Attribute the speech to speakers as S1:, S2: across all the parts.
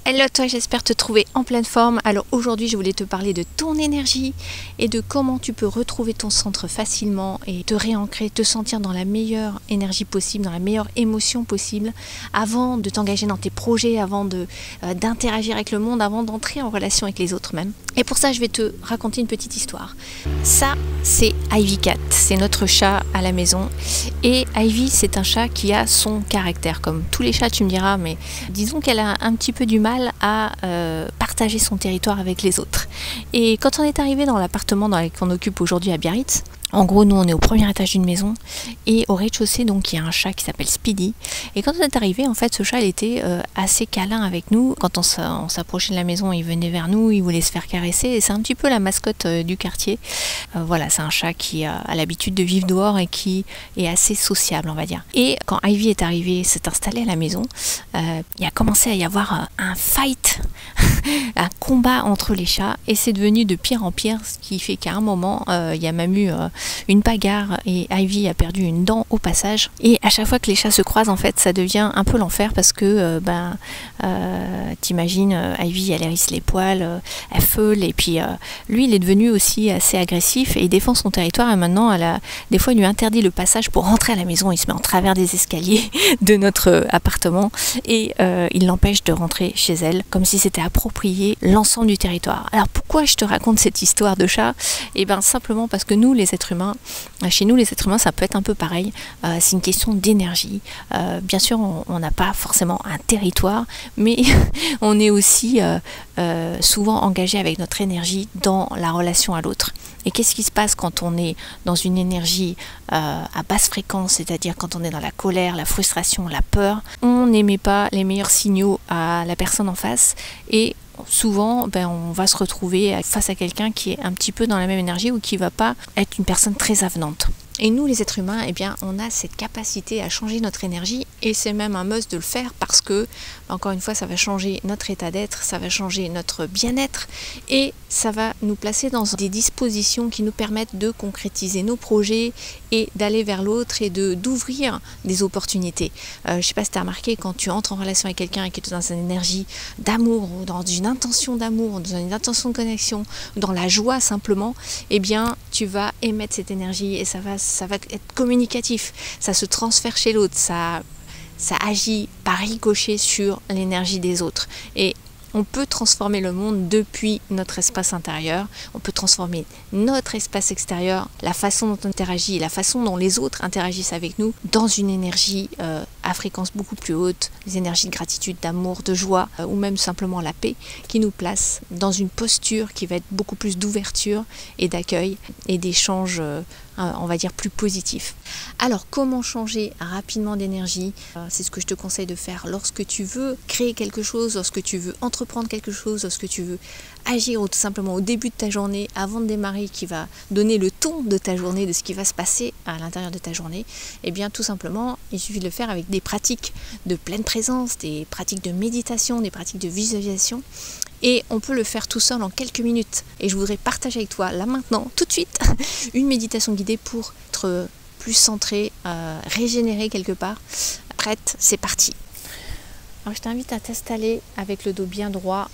S1: Hello toi, j'espère te trouver en pleine forme. Alors aujourd'hui je voulais te parler de ton énergie et de comment tu peux retrouver ton centre facilement et te réancrer, te sentir dans la meilleure énergie possible, dans la meilleure émotion possible avant de t'engager dans tes projets, avant d'interagir avec le monde, avant d'entrer en relation avec les autres même. Et pour ça je vais te raconter une petite histoire. Ça c'est Ivy Cat, c'est notre chat à la maison et Ivy c'est un chat qui a son caractère comme tous les chats tu me diras, mais disons qu'elle a un petit peu du mal à partager son territoire avec les autres. Et quand on est arrivé dans l'appartement qu'on occupe aujourd'hui à Biarritz, en gros nous on est au premier étage d'une maison et au rez-de-chaussée donc il y a un chat qui s'appelle Speedy, et quand on est arrivé en fait ce chat il était assez câlin avec nous. Quand on s'approchait de la maison il venait vers nous, il voulait se faire caresser et c'est un petit peu la mascotte du quartier. Voilà, c'est un chat qui a l'habitude de vivre dehors et qui est assez sociable on va dire. Et quand Ivy est arrivée, s'est installée à la maison, il a commencé à y avoir un fight un combat entre les chats et c'est devenu de pire en pire, ce qui fait qu'à un moment il y a même eu une bagarre et Ivy a perdu une dent au passage. Et à chaque fois que les chats se croisent en fait ça devient un peu l'enfer parce que t'imagines, Ivy elle hérisse les poils, elle feule et puis lui il est devenu aussi assez agressif et il défend son territoire et maintenant des fois il lui interdit le passage pour rentrer à la maison, il se met en travers des escaliers de notre appartement et il l'empêche de rentrer chez elle comme si c'était approprié l'ensemble du territoire. Alors pourquoi je te raconte cette histoire de chat? Et bien simplement parce que nous les êtres humains, chez nous les êtres humains ça peut être un peu pareil, c'est une question d'énergie. Bien sûr on n'a pas forcément un territoire mais on est aussi souvent engagé avec notre énergie dans la relation à l'autre. Et qu'est-ce qui se passe quand on est dans une énergie à basse fréquence, c'est-à-dire quand on est dans la colère, la frustration, la peur, on n'émet pas les meilleurs signaux à la personne en face et souvent on va se retrouver face à quelqu'un qui est un petit peu dans la même énergie ou qui va pas être une personne très avenante. Et nous les êtres humains, eh bien, on a cette capacité à changer notre énergie et c'est même un must de le faire parce que, encore une fois, ça va changer notre état d'être, ça va changer notre bien-être et ça va nous placer dans des dispositions qui nous permettent de concrétiser nos projets et d'aller vers l'autre et d'ouvrir des opportunités. Je ne sais pas si tu as remarqué, quand tu entres en relation avec quelqu'un qui est dans une énergie d'amour ou dans une intention d'amour, dans une intention de connexion, dans la joie simplement, eh bien, tu vas émettre cette énergie et ça va être communicatif, ça se transfère chez l'autre, ça agit par ricochet sur l'énergie des autres. Et on peut transformer le monde depuis notre espace intérieur, on peut transformer notre espace extérieur, la façon dont on interagit, la façon dont les autres interagissent avec nous, dans une énergie à fréquence beaucoup plus haute, des énergies de gratitude, d'amour, de joie, ou même simplement la paix, qui nous place dans une posture qui va être beaucoup plus d'ouverture et d'accueil et d'échange on va dire plus positif. Alors comment changer rapidement d'énergie? C'est ce que je te conseille de faire lorsque tu veux créer quelque chose, lorsque tu veux entreprendre quelque chose, lorsque tu veux agir ou tout simplement au début de ta journée, avant de démarrer, qui va donner le ton de ta journée, de ce qui va se passer à l'intérieur de ta journée. Et bien tout simplement il suffit de le faire avec des pratiques de pleine présence, des pratiques de méditation, des pratiques de visualisation. Et on peut le faire tout seul en quelques minutes. Et je voudrais partager avec toi, là maintenant, tout de suite, une méditation guidée pour être plus centré, régénéré quelque part. Prête, c'est parti. Alors je t'invite à t'installer avec le dos bien droit,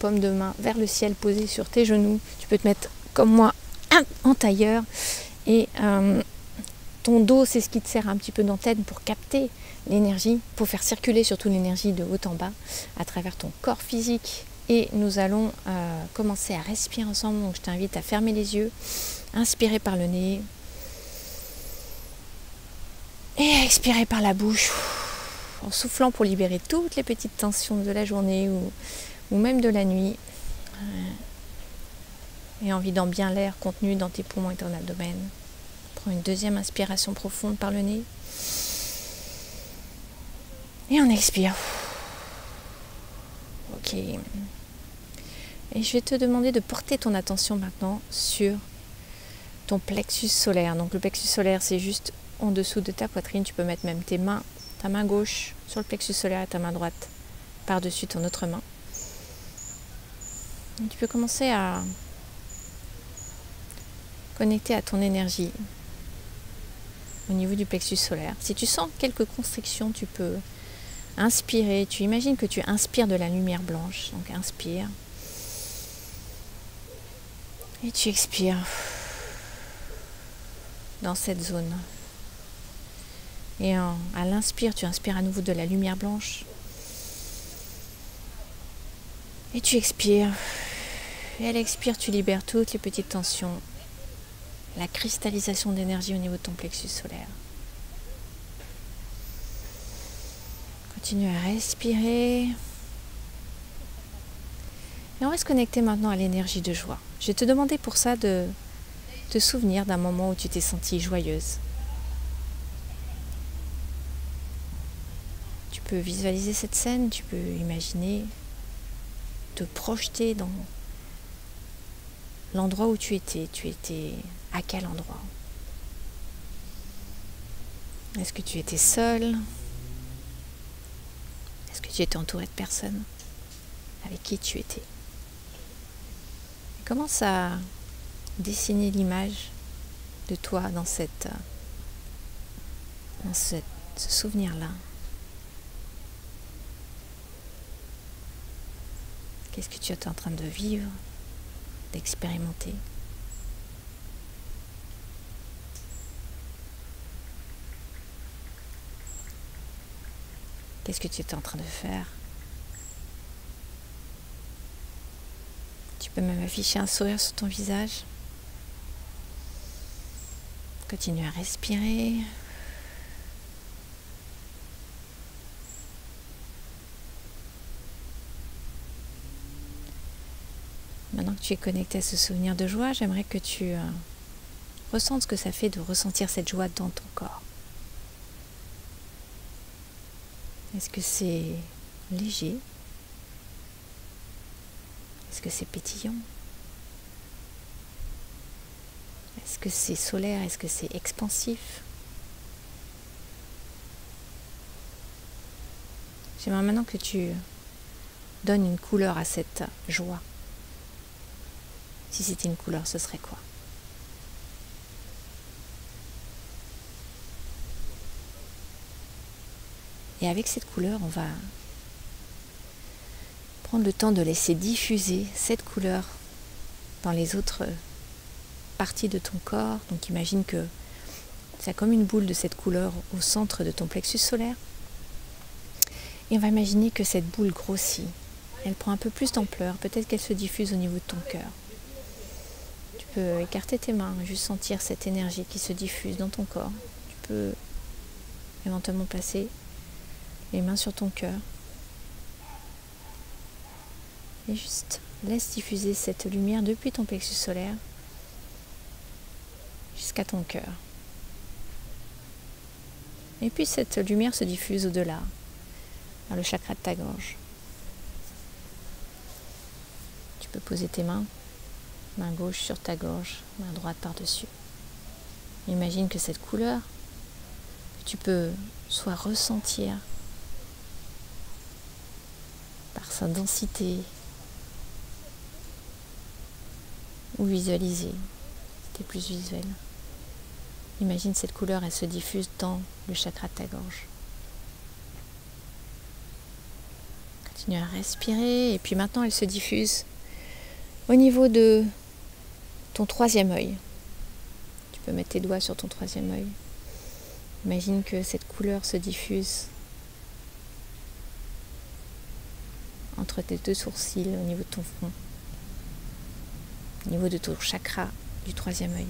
S1: paume de main vers le ciel, posée sur tes genoux. Tu peux te mettre comme moi en tailleur. Et ton dos, c'est ce qui te sert un petit peu d'antenne pour capter l'énergie, pour faire circuler surtout l'énergie de haut en bas à travers ton corps physique. Et nous allons commencer à respirer ensemble, donc je t'invite à fermer les yeux, inspirer par le nez et expirer par la bouche, en soufflant pour libérer toutes les petites tensions de la journée ou même de la nuit. Et en vidant bien l'air contenu dans tes poumons et ton abdomen. Prends une deuxième inspiration profonde par le nez et on expire. Ok. Et je vais te demander de porter ton attention maintenant sur ton plexus solaire. Donc le plexus solaire, c'est juste en dessous de ta poitrine. Tu peux mettre même tes mains, ta main gauche sur le plexus solaire et ta main droite par-dessus ton autre main. Et tu peux commencer à connecter à ton énergie au niveau du plexus solaire. Si tu sens quelques constrictions, tu peux inspirer, tu imagines que tu inspires de la lumière blanche. Donc inspire. Et tu expires dans cette zone. Et à l'inspire, tu inspires à nouveau de la lumière blanche. Et tu expires. Et à l'expire, tu libères toutes les petites tensions. La cristallisation d'énergie au niveau de ton plexus solaire. Continue à respirer. Et on va se connecter maintenant à l'énergie de joie. Je vais te demander pour ça de te souvenir d'un moment où tu t'es sentie joyeuse. Tu peux visualiser cette scène, tu peux imaginer, te projeter dans l'endroit où tu étais. Tu étais à quel endroit? Est-ce que tu étais seule? Est-ce que tu étais entourée de personnes? Avec qui tu étais? Commence à dessiner l'image de toi dans ce souvenir-là. Qu'est-ce que tu es en train de vivre, d'expérimenter? Qu'est-ce que tu es en train de faire? Tu peux même afficher un sourire sur ton visage. Continue à respirer. Maintenant que tu es connecté à ce souvenir de joie, j'aimerais que tu ressentes ce que ça fait de ressentir cette joie dans ton corps. Est-ce que c'est léger? Est-ce que c'est pétillant? Est-ce que c'est solaire? Est-ce que c'est expansif? J'aimerais maintenant que tu donnes une couleur à cette joie. Si c'était une couleur, ce serait quoi? Et avec cette couleur, on va prendre le temps de laisser diffuser cette couleur dans les autres parties de ton corps. Donc imagine que c'est comme une boule de cette couleur au centre de ton plexus solaire. Et on va imaginer que cette boule grossit. Elle prend un peu plus d'ampleur. Peut-être qu'elle se diffuse au niveau de ton cœur. Tu peux écarter tes mains, juste sentir cette énergie qui se diffuse dans ton corps. Tu peux éventuellement placer les mains sur ton cœur. Et juste laisse diffuser cette lumière depuis ton plexus solaire jusqu'à ton cœur. Et puis cette lumière se diffuse au-delà, vers le chakra de ta gorge. Tu peux poser tes main gauche sur ta gorge, main droite par-dessus. Imagine que cette couleur, que tu peux soit ressentir par sa densité, ou visualiser, c'était plus visuel. Imagine cette couleur, elle se diffuse dans le chakra de ta gorge. Continue à respirer et puis maintenant elle se diffuse au niveau de ton troisième œil. Tu peux mettre tes doigts sur ton troisième œil. Imagine que cette couleur se diffuse entre tes deux sourcils au niveau de ton front, au niveau de ton chakra du troisième œil.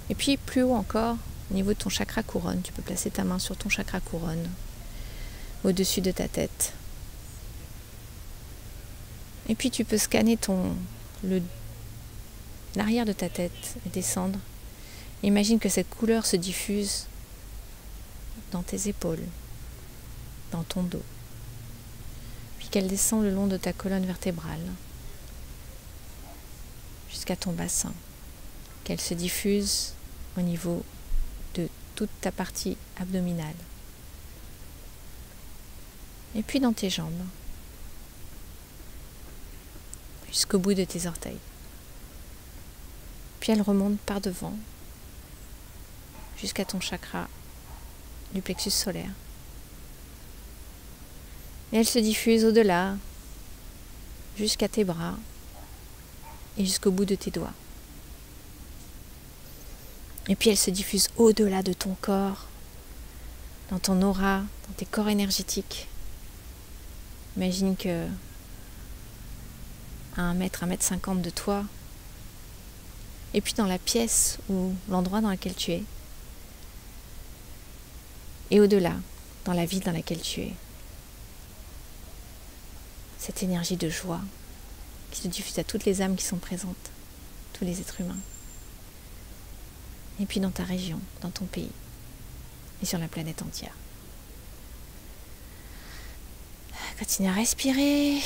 S1: Et puis plus haut encore, au niveau de ton chakra couronne, tu peux placer ta main sur ton chakra couronne, au-dessus de ta tête. Et puis tu peux scanner l'arrière de ta tête et descendre. Imagine que cette couleur se diffuse dans tes épaules, dans ton dos, puis qu'elle descend le long de ta colonne vertébrale, jusqu'à ton bassin, qu'elle se diffuse au niveau de toute ta partie abdominale. Et puis dans tes jambes, jusqu'au bout de tes orteils. Puis elle remonte par devant, jusqu'à ton chakra du plexus solaire. Et elle se diffuse au-delà, jusqu'à tes bras et jusqu'au bout de tes doigts. Et puis elle se diffuse au-delà de ton corps, dans ton aura, dans tes corps énergétiques. Imagine que à 1 mètre, 1,50 m de toi, et puis dans la pièce ou l'endroit dans lequel tu es, et au-delà, dans la ville dans laquelle tu es. Cette énergie de joie qui se diffuse à toutes les âmes qui sont présentes, tous les êtres humains. Et puis dans ta région, dans ton pays, et sur la planète entière. Continue à respirer.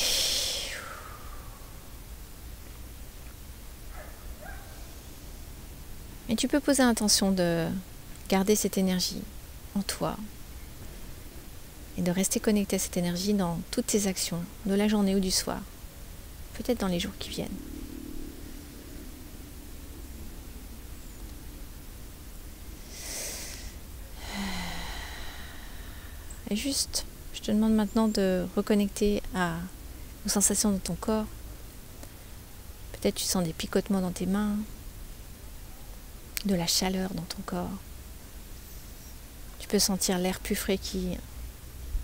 S1: Et tu peux poser l'intention de garder cette énergie en toi et de rester connecté à cette énergie dans toutes tes actions, de la journée ou du soir, peut-être dans les jours qui viennent. Et juste, je te demande maintenant de reconnecter aux sensations de ton corps. Peut-être tu sens des picotements dans tes mains, de la chaleur dans ton corps. Tu peux sentir l'air plus frais qui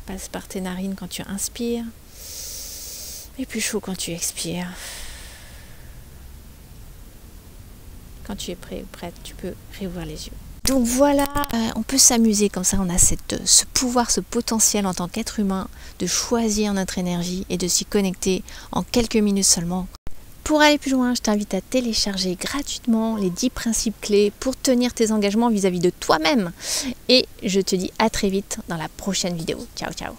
S1: passe par tes narines quand tu inspires et plus chaud quand tu expires. Quand tu es prêt ou prête, tu peux réouvrir les yeux. Donc voilà, on peut s'amuser comme ça, on a ce pouvoir, ce potentiel en tant qu'être humain de choisir notre énergie et de s'y connecter en quelques minutes seulement. Pour aller plus loin, je t'invite à télécharger gratuitement les 10 principes clés pour tenir tes engagements vis-à-vis de toi-même. Et je te dis à très vite dans la prochaine vidéo. Ciao, ciao.